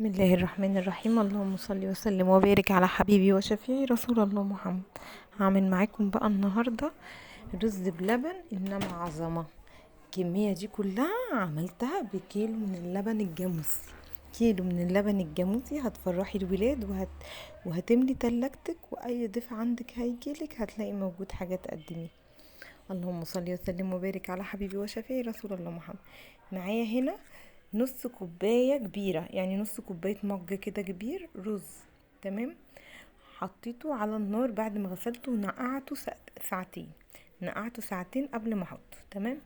بسم الله الرحمن الرحيم. اللهم صل وسلم وبارك على حبيبي وشفيعي رسول الله محمد. هعمل معاكم بقى النهارده رز بلبن انما عظمه. الكميه دي كلها عملتها بكيلو من اللبن الجاموسي. كيلو من اللبن الجاموسي هتفرحي الولاد وهتملي تلاجتك، واي ضيف عندك هيجيلك هتلاقي موجود حاجه تقدميها. اللهم صل وسلم وبارك على حبيبي وشفيعي رسول الله محمد. معايا هنا نص كوباية كبيرة، يعني نص كوباية مج كده كبير رز. تمام. حطيته على النار بعد ما غسلته ونقعته ساعتين. نقعته ساعتين قبل ما احطه. تمام.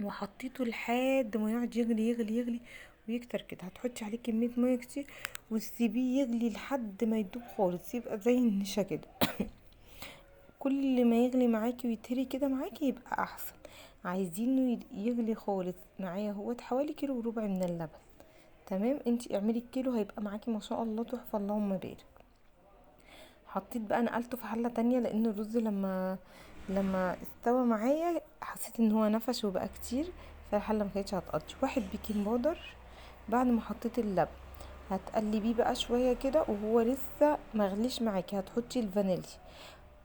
وحطيته لحد ما يقعد يغلي يغلي يغلي ويكتر كده. هتحطي عليه كمية مية كتير وتسيبيه يغلي لحد ما يدوب خالص، يبقى زي النشا كده. كل ما يغلي معاكي ويتهري كده معاكي يبقى احسن. عايزينه يغلي خالص معايا هو حوالي كيلو وربع من اللبن. تمام. انتي اعملي الكيلو هيبقى معاكي ما شاء الله تحفه، اللهم بارك. حطيت بقى، نقلته في حله تانية لان الرز لما استوى معايا حسيت ان هو نفش وبقى كتير، فالحله ما كانتش هتقضي. واحد بيكنج باودر. بعد ما حطيت اللبن هتقلبيه بقى شويه كده وهو لسه مغليش معاكي، هتحطي الفانيليا.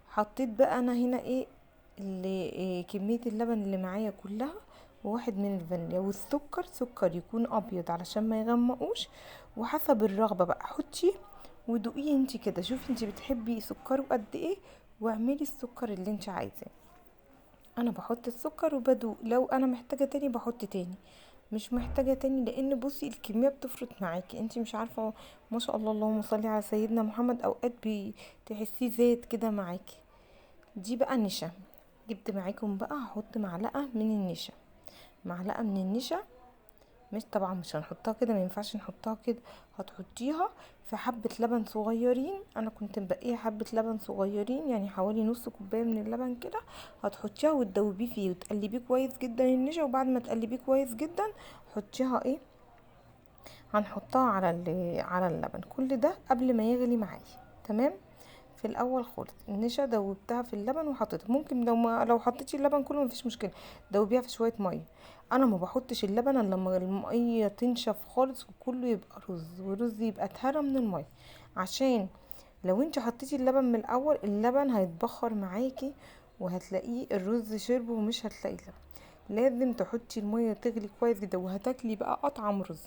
حطيت بقى انا هنا اللي كمية اللبن اللي معايا كلها، وواحد من الفانيليا، والسكر سكر يكون ابيض علشان ما يغمقوش. وحسب الرغبة بقى حطي ودوقيه انتي كده، شوفي انتي بتحبي سكره قد ايه واعملي السكر اللي انتي عايزاه. انا بحط السكر وبدوق، لو انا محتاجة تاني بحط تاني، مش محتاجة تاني. لان بصي الكمية بتفرط معاكي، انتي مش عارفة. ما شاء الله اللهم صلي على سيدنا محمد، اوقات بتحسيه زيت كده معاكي. دي بقى نشا. جبت معاكم بقى هحط معلقه من النشا. معلقه من النشا. مش طبعا مش هنحطها كده، ما ينفعش نحطها كده. هتحطيها في حبه لبن صغيرين. انا كنت مبقيه حبه لبن صغيرين، يعني حوالي نص كوبايه من اللبن كده. هتحطيها وتدوبيه فيه وتقلبيه كويس جدا النشا. وبعد ما تقلبيه كويس جدا حطيها هنحطها على اللبن. كل ده قبل ما يغلي معايا. تمام. في الاول خالص النشا دوبتها في اللبن وحطيتها. ممكن لو حطيتي اللبن كله مفيش مشكله، دوبيها في شويه ميه. انا ما بحطش اللبن الا لما الميه تنشف خالص وكله يبقى رز، ورز يبقى اتهرى من الميه. عشان لو انت حطيتي اللبن من الاول اللبن هيتبخر معاكي وهتلاقيه الرز شرب ومش هتلاقي لبن. لازم تحطي الميه تغلي كويس جدا وهتاكلي بقى اطعم رز.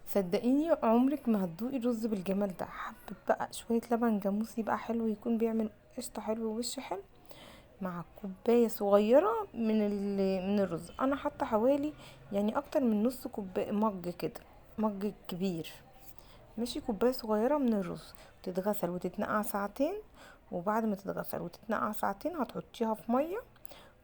صدقيني عمرك ما هتدوقي الرز بالجمال ده. حبة بقى شوية لبن جاموسي بقى حلو، يكون بيعمل قشطة حلو ووش حلو، مع كوباية صغيرة من الرز. انا حاطة حوالي يعني اكتر من نص كوباية مج كده، مج كبير. ماشي. كوباية صغيرة من الرز تتغسل وتتنقع ساعتين. وبعد ما تتغسل وتتنقع ساعتين هتحطيها في مية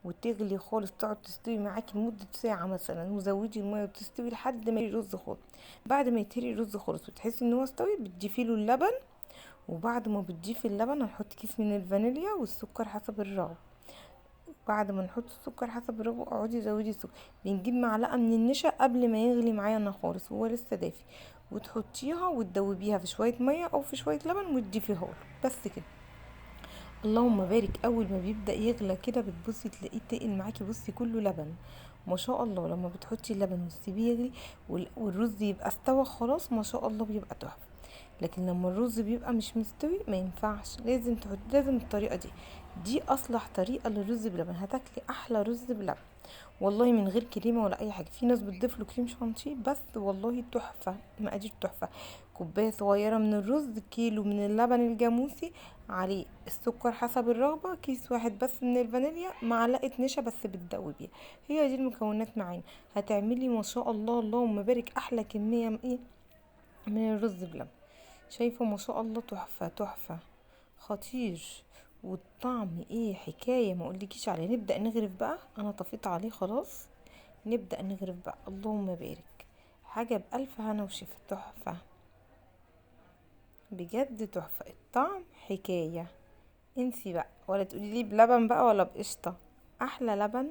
وتغلي خالص، تقعد تستوي معاكي لمدة ساعة مثلا، وزودي المية وتستوي لحد ما يتهري الرز خالص. بعد ما يتهري الرز خالص وتحسي ان هو استوي بتضيفي له اللبن. وبعد ما بتضيفي اللبن هنحط كيس من الفانيليا والسكر حسب الرغبة. بعد ما نحط السكر حسب الرغبة اقعدي زودي السكر. بنجيب معلقة من النشا قبل ما يغلي معانا خالص وهو لسه دافي، وتحطيها وتدوبيها في شوية مية او في شوية لبن وتضيفيها له. بس كده. اللهم بارك. اول ما بيبدأ يغلى كده بتبصي تلاقيه تقل معاكي، بصي كله لبن. ما شاء الله لما بتحطي اللبن وتسيبيه يغلي والرز يبقى استوى خلاص ما شاء الله بيبقى تحفه. لكن لما الرز بيبقى مش مستوي ما ينفعش، لازم الطريقه دي اصلح طريقه للرز بلبن. هتاكلي احلى رز بلبن والله، من غير كريمه ولا اي حاجه. في ناس بتضيف له كريم شانتيه بس والله تحفه. مقادير تحفه. كوبايه صغيره من الرز، كيلو من اللبن الجاموسي، عليه السكر حسب الرغبه، كيس واحد بس من الفانيليا، معلقه نشا بس بتدوبيها. هي دي المكونات معانا. هتعملي ما شاء الله اللهم بارك احلى كميه من الرز بلبن. شايفه ما شاء الله تحفه تحفه. خطير. والطعم حكايه ما اقولكيش عليه. نبدا نغرف بقى. انا طفيت عليه خلاص. نبدا نغرف بقى. اللهم بارك. حاجه بالف هنا وشفا. تحفه. بجد تحفه. الطعم حكايه. انسي بقى ولا تقولي لي بلبن بقى ولا بقشطه. احلى لبن.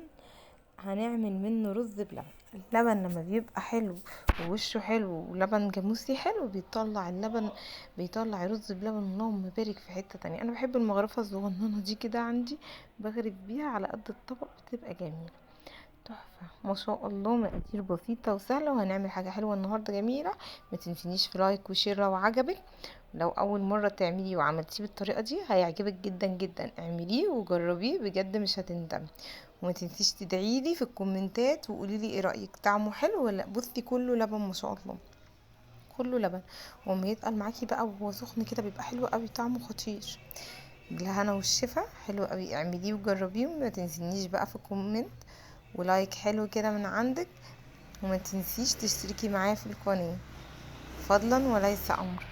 هنعمل منه رز بلبن. اللبن لما بيبقى حلو ووشه حلو ولبن جاموسي حلو بيطلع اللبن، بيطلع رز بلبن اللهم بارك في حتة تانية. انا بحب المغرفة الصغننة دي كده عندي، بغرف بيها على قد الطبق بتبقى جميلة تحفة ما شاء الله، مقادير بسيطة وسهلة، وهنعمل حاجة حلوة النهاردة جميلة. ما تنسينيش في لايك وشير لو عجبك. لو اول مرة تعمليه وعملتيه بالطريقة دي هيعجبك جدا جدا، اعمليه وجربيه بجد مش هتندمي. وما تنسيش تدعيلي في الكومنتات وقوليلي ايه رأيك، طعمه حلو ولا؟ بصي كله لبن ما شاء الله، كله لبن. وما يتقل معاكي بقى وهو سخن كده بيبقى حلو قوي، طعمه خطير. بالهنا والشفا، حلو قوي، اعمليه وجربيه. وما تنسينيش بقى في كومنت ولايك حلو كده من عندك. وما تنسيش تشتركي معايا في القناة، فضلا وليس امر.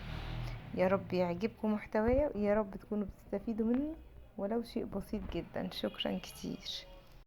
يا رب يعجبكم محتوايا، ويا رب تكونوا بتستفيدوا منه ولو شيء بسيط جدا. شكرا كتير.